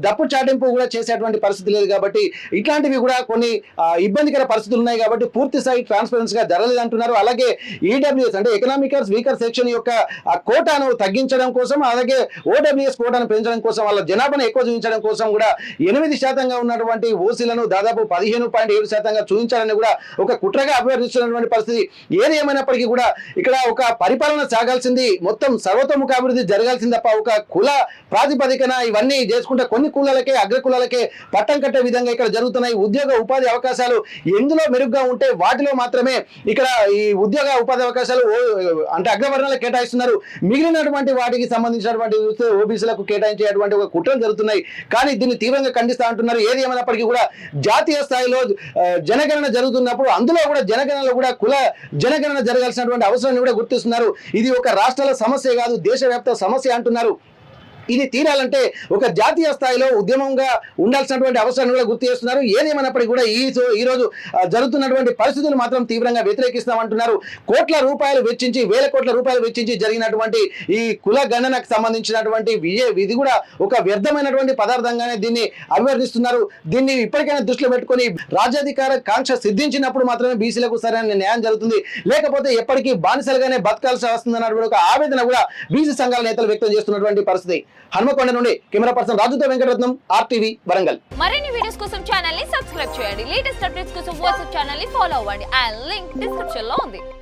దప్పు చాటింపు కూడా చేసేటువంటి పరిస్థితి లేదు. కాబట్టి ఇట్లాంటివి కూడా కొన్ని ఇబ్బందికర పరిస్థితులు ఉన్నాయి. కాబట్టి పూర్తి స్థాయి ట్రాన్స్పరెన్సీగా జరగలేదు అంటున్నారు. అలాగే ఈడబ్ల్యూఎస్ అంటే ఎకనామిక్ వీకర్ సెక్షన్ యొక్క కోటాను తగ్గించడం కోసం, అలాగే ఓడబ్ల్యూఎస్ కోటాను పెంచడం కోసం, వాళ్ళ జనాభాను ఎక్కువ చూపించడం కోసం కూడా 8% ఉన్నటువంటి ఓసీలను దాదాపు 15.7% చూపించాలని కూడా ఒక కుట్రగా అభివర్ణిస్తున్నటువంటి పరిస్థితి. ఏది ఏమైనప్పటికీ కూడా ఇక్కడ ఒక పరిపాలన సాగాల్సింది మొత్తం సర్వతోముఖ అభివృద్ధి జరగాల్సింది తప్ప ఒక కుల ప్రాతిపదికన ఇవన్నీ చేసుకుంటే కొన్ని కులాలకే అగ్రకులాలకే పట్టం కట్టే విధంగా ఇక్కడ జరుగుతున్నాయి. ఉద్యోగ ఉపాధి అవకాశాలు ఎందులో మెరుగ్గా ఉంటే వాటిలో మాత్రమే ఇక్కడ ఈ ఉద్యోగ ఉపాధి అవకాశాలు అంటే అగ్రవర్ణాలకు కేటాయిస్తున్నారు. మిగిలినటువంటి వాటికి సంబంధించినటువంటి ఓబీసీలకు కేటాయించేటువంటి ఒక కుట్రలు జరుగుతున్నాయి. కానీ దీన్ని తీవ్రంగా ఖండిస్తా అంటున్నారు. ఏది ఏమైనప్పటికీ కూడా జాతీయ స్థాయిలో జనగణన జరుగుతున్నప్పుడు అందులో కూడా జనగణనలో కూడా కుల జనగణన జరగాల్సినటువంటి అవసరాన్ని కూడా గుర్తిస్తున్నారు. ఇది ఒక రాష్ట్రాల సమస్య కాదు, దేశవ్యాప్త సమస్య అంటున్నారు. ఇది తీరాలంటే ఒక జాతీయ స్థాయిలో ఉద్యమంగా ఉండాల్సినటువంటి అవసరాన్ని కూడా గుర్తు చేస్తున్నారు. ఏదేమైనప్పటికీ కూడా ఈ రోజు జరుగుతున్నటువంటి పరిస్థితులు మాత్రం తీవ్రంగా వ్యతిరేకిస్తామంటున్నారు. కోట్ల రూపాయలు వెచ్చించి, వేల కోట్ల రూపాయలు వెచ్చించి జరిగినటువంటి ఈ కుల గణనకు సంబంధించినటువంటి ఇది కూడా ఒక వ్యర్థమైనటువంటి పదార్థంగానే దీన్ని అభివర్ణిస్తున్నారు. దీన్ని ఇప్పటికైనా దృష్టిలో పెట్టుకొని రాజ్యాధికార కాంక్ష సిద్ధించినప్పుడు మాత్రమే బీసీలకు సరైన న్యాయం జరుగుతుంది. లేకపోతే ఎప్పటికీ బానిసలుగానే బతకాల్సి వస్తుందన్నటువంటి ఒక ఆవేదన కూడా బీసీ సంఘాల నేతలు వ్యక్తం చేస్తున్నటువంటి పరిస్థితి. హనుమకొండ నుండి కెమెరా పర్సన్ రాజుతో వెంకటరత్నం, RTV వరంగల్. మరిన్ని వీడియోస్ కోసం ఛానల్ ని సబ్స్క్రైబ్ చేయండి. లేటెస్ట్ అప్డేట్స్ కోసం వాట్సాప్ ఛానల్ ని ఫాలో అవ్వండి. ఆ లింక్ డిస్క్రిప్షన్ లో ఉంది.